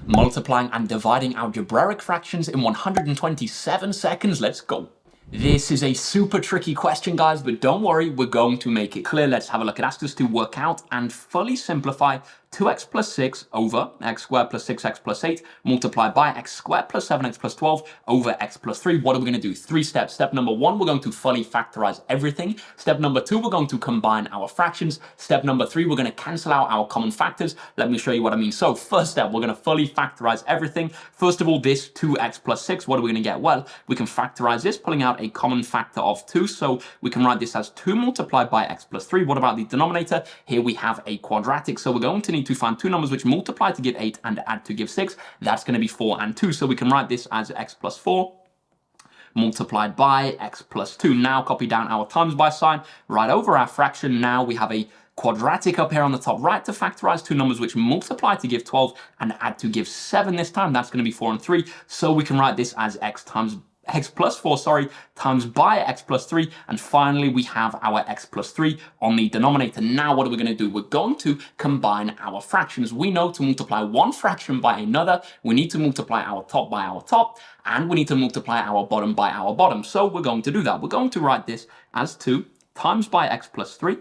multiplying and dividing algebraic fractions in 127 seconds. Let's go. This is a super tricky question, guys, but don't worry, we're going to make it clear. Let's have a look. It asks us to work out and fully simplify 2x plus 6 over x squared plus 6x plus 8 multiplied by x squared plus 7x plus 12 over x plus 3. What are we going to do? 3 steps. Step number 1, we're going to fully factorize everything. Step number 2, we're going to combine our fractions. Step number 3, we're going to cancel out our common factors. Let me show you what I mean. So first step, we're going to fully factorize everything. First of all, this 2x plus 6, what are we going to get? Well, we can factorize this, pulling out a common factor of 2. So we can write this as 2 multiplied by x plus 3. What about the denominator? Here we have a quadratic. So we're going to need to find two numbers which multiply to give 8 and add to give 6. That's going to be 4 and 2. So we can write this as x plus 4 multiplied by x plus 2. Now copy down our times by sign right over our fraction. Now we have a quadratic up here on the top right to factorize two numbers which multiply to give 12 and add to give 7 this time. That's going to be 4 and 3. So we can write this as x plus 4, times by x plus 3, and finally we have our x plus 3 on the denominator. Now what are we going to do? We're going to combine our fractions. We know to multiply one fraction by another, we need to multiply our top by our top, and we need to multiply our bottom by our bottom. So we're going to do that. We're going to write this as 2 times by x plus 3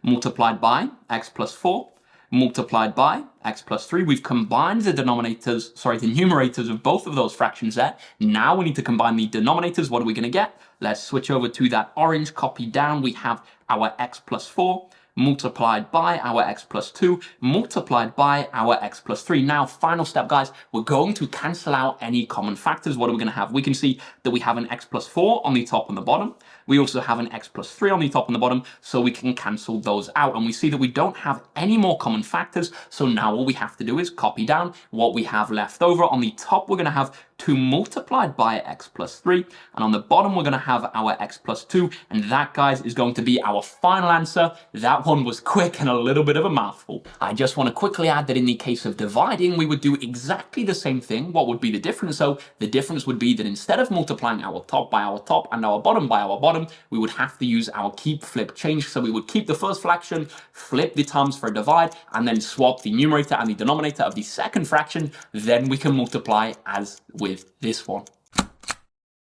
multiplied by x plus 4 multiplied by x plus 3. We've combined the numerators of both of those fractions there. Now we need to combine the denominators. What are we going to get? Let's switch over to that orange, copy down. We have our x plus 4 multiplied by our x plus 2 multiplied by our x plus 3. Now, final step, guys, we're going to cancel out any common factors. What are we going to have? We can see that we have an x plus 4 on the top and the bottom. We also have an x plus 3 on the top and the bottom, so we can cancel those out. And we see that we don't have any more common factors, so now all we have to do is copy down what we have left over. On the top, we're going to have 2 multiplied by x plus 3, and on the bottom, we're going to have our x plus 2, and that, guys, is going to be our final answer. That one was quick and a little bit of a mouthful. I just want to quickly add that in the case of dividing, we would do exactly the same thing. What would be the difference? So the difference would be that instead of multiplying our top by our top and our bottom by our bottom, we would have to use our keep, flip, change. So we would keep the first fraction, flip the times for a divide, and then swap the numerator and the denominator of the second fraction. Then we can multiply as with this one.